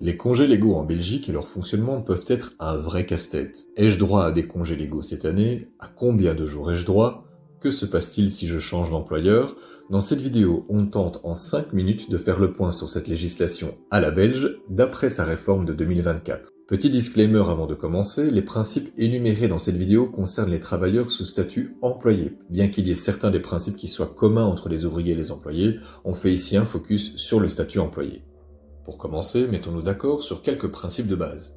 Les congés légaux en Belgique et leur fonctionnement peuvent être un vrai casse-tête. Ai-je droit à des congés légaux cette année? À combien de jours ai-je droit? Que se passe-t-il si je change d'employeur? Dans cette vidéo, on tente en 5 minutes de faire le point sur cette législation à la belge, d'après sa réforme de 2024. Petit disclaimer avant de commencer, les principes énumérés dans cette vidéo concernent les travailleurs sous statut employé. Bien qu'il y ait certains des principes qui soient communs entre les ouvriers et les employés, on fait ici un focus sur le statut employé. Pour commencer, mettons-nous d'accord sur quelques principes de base.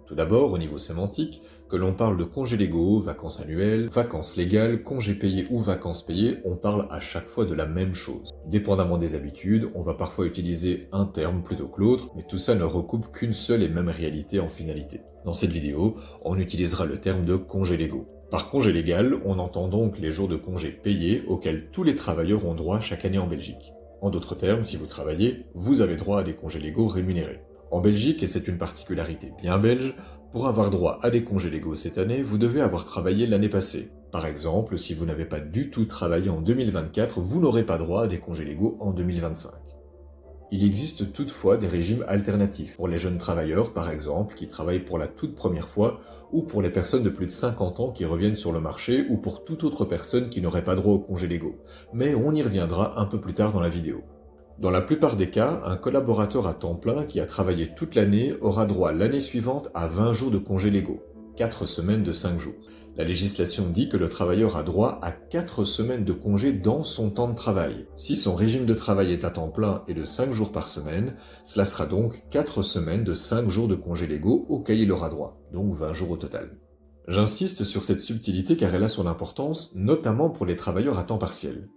Tout d'abord, au niveau sémantique, que l'on parle de congés légaux, vacances annuelles, vacances légales, congés payés ou vacances payées, on parle à chaque fois de la même chose. Dépendamment des habitudes, on va parfois utiliser un terme plutôt que l'autre, mais tout ça ne recoupe qu'une seule et même réalité en finalité. Dans cette vidéo, on utilisera le terme de congés légaux. Par congé légal, on entend donc les jours de congés payés auxquels tous les travailleurs ont droit chaque année en Belgique. En d'autres termes, si vous travaillez, vous avez droit à des congés légaux rémunérés. En Belgique, et c'est une particularité bien belge, pour avoir droit à des congés légaux cette année, vous devez avoir travaillé l'année passée. Par exemple, si vous n'avez pas du tout travaillé en 2024, vous n'aurez pas droit à des congés légaux en 2025. Il existe toutefois des régimes alternatifs, pour les jeunes travailleurs par exemple, qui travaillent pour la toute première fois, ou pour les personnes de plus de 50 ans qui reviennent sur le marché, ou pour toute autre personne qui n'aurait pas droit aux congés légaux. Mais on y reviendra un peu plus tard dans la vidéo. Dans la plupart des cas, un collaborateur à temps plein qui a travaillé toute l'année aura droit l'année suivante à 20 jours de congés légaux, 4 semaines de 5 jours. La législation dit que le travailleur a droit à 4 semaines de congés dans son temps de travail. Si son régime de travail est à temps plein et de 5 jours par semaine, cela sera donc 4 semaines de 5 jours de congés légaux auxquels il aura droit, donc 20 jours au total. J'insiste sur cette subtilité car elle a son importance, notamment pour les travailleurs à temps partiel.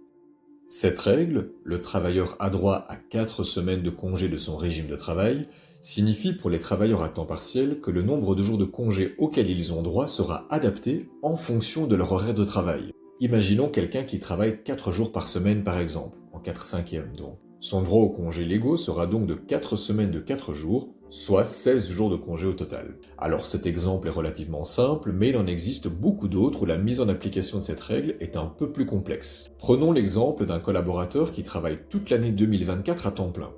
Cette règle, le travailleur a droit à 4 semaines de congé de son régime de travail, signifie pour les travailleurs à temps partiel que le nombre de jours de congé auxquels ils ont droit sera adapté en fonction de leur horaire de travail. Imaginons quelqu'un qui travaille 4 jours par semaine par exemple, en 4/5e donc. Son droit aux congés légaux sera donc de 4 semaines de 4 jours, soit 16 jours de congé au total. Alors cet exemple est relativement simple, mais il en existe beaucoup d'autres où la mise en application de cette règle est un peu plus complexe. Prenons l'exemple d'un collaborateur qui travaille toute l'année 2024 à temps plein.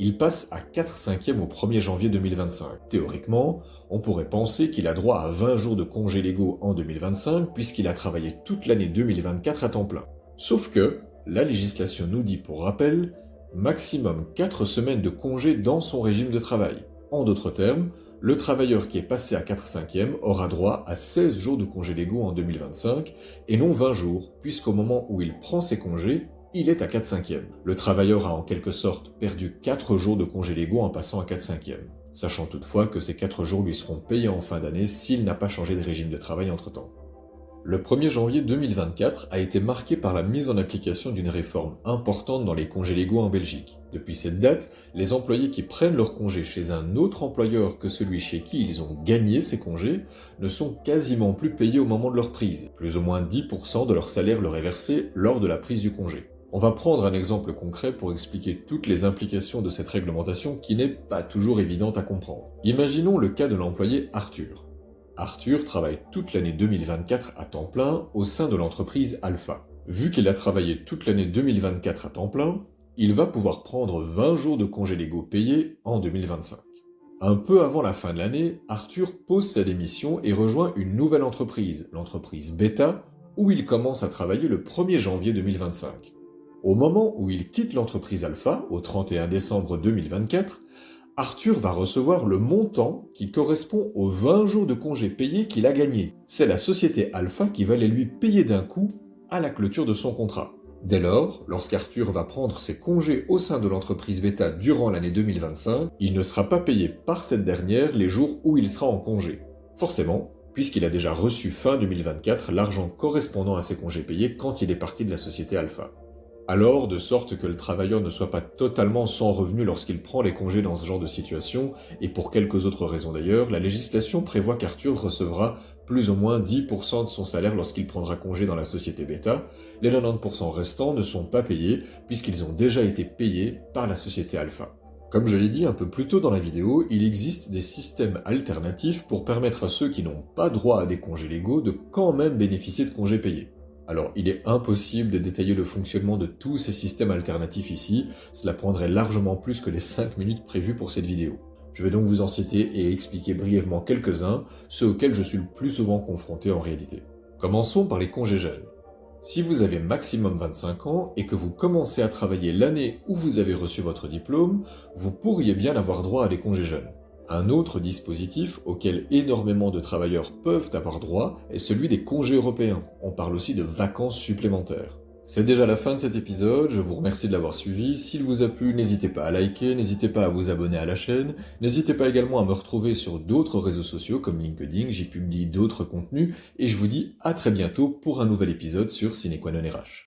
Il passe à 4/5e au 1er janvier 2025. Théoriquement, on pourrait penser qu'il a droit à 20 jours de congés légaux en 2025 puisqu'il a travaillé toute l'année 2024 à temps plein. Sauf que, la législation nous dit pour rappel, maximum 4 semaines de congé dans son régime de travail. En d'autres termes, le travailleur qui est passé à 4/5e aura droit à 16 jours de congés légaux en 2025 et non 20 jours, puisqu'au moment où il prend ses congés, il est à 4/5e. Le travailleur a en quelque sorte perdu 4 jours de congés légaux en passant à 4/5e, sachant toutefois que ces 4 jours lui seront payés en fin d'année s'il n'a pas changé de régime de travail entre-temps. Le 1er janvier 2024 a été marqué par la mise en application d'une réforme importante dans les congés légaux en Belgique. Depuis cette date, les employés qui prennent leurs congés chez un autre employeur que celui chez qui ils ont gagné ces congés ne sont quasiment plus payés au moment de leur prise. Plus ou moins 10% de leur salaire leur est versé lors de la prise du congé. On va prendre un exemple concret pour expliquer toutes les implications de cette réglementation qui n'est pas toujours évidente à comprendre. Imaginons le cas de l'employé Arthur. Arthur travaille toute l'année 2024 à temps plein au sein de l'entreprise Alpha. Vu qu'il a travaillé toute l'année 2024 à temps plein, il va pouvoir prendre 20 jours de congés légaux payés en 2025. Un peu avant la fin de l'année, Arthur pose sa démission et rejoint une nouvelle entreprise, l'entreprise Beta, où il commence à travailler le 1er janvier 2025. Au moment où il quitte l'entreprise Alpha, au 31 décembre 2024, Arthur va recevoir le montant qui correspond aux 20 jours de congés payés qu'il a gagnés. C'est la société Alpha qui va les lui payer d'un coup à la clôture de son contrat. Dès lors, lorsqu'Arthur va prendre ses congés au sein de l'entreprise Beta durant l'année 2025, il ne sera pas payé par cette dernière les jours où il sera en congé. Forcément, puisqu'il a déjà reçu fin 2024 l'argent correspondant à ses congés payés quand il est parti de la société Alpha. Alors, de sorte que le travailleur ne soit pas totalement sans revenu lorsqu'il prend les congés dans ce genre de situation, et pour quelques autres raisons d'ailleurs, la législation prévoit qu'Arthur recevra plus ou moins 10% de son salaire lorsqu'il prendra congé dans la société Beta. Les 90% restants ne sont pas payés puisqu'ils ont déjà été payés par la société Alpha. Comme je l'ai dit un peu plus tôt dans la vidéo, il existe des systèmes alternatifs pour permettre à ceux qui n'ont pas droit à des congés légaux de quand même bénéficier de congés payés. Alors, il est impossible de détailler le fonctionnement de tous ces systèmes alternatifs ici, cela prendrait largement plus que les 5 minutes prévues pour cette vidéo. Je vais donc vous en citer et expliquer brièvement quelques-uns, ceux auxquels je suis le plus souvent confronté en réalité. Commençons par les congés jeunes. Si vous avez maximum 25 ans et que vous commencez à travailler l'année où vous avez reçu votre diplôme, vous pourriez bien avoir droit à des congés jeunes. Un autre dispositif auquel énormément de travailleurs peuvent avoir droit est celui des congés européens. On parle aussi de vacances supplémentaires. C'est déjà la fin de cet épisode, je vous remercie de l'avoir suivi. S'il vous a plu, n'hésitez pas à liker, n'hésitez pas à vous abonner à la chaîne, n'hésitez pas également à me retrouver sur d'autres réseaux sociaux comme LinkedIn, j'y publie d'autres contenus et je vous dis à très bientôt pour un nouvel épisode sur Sine Qua Non RH.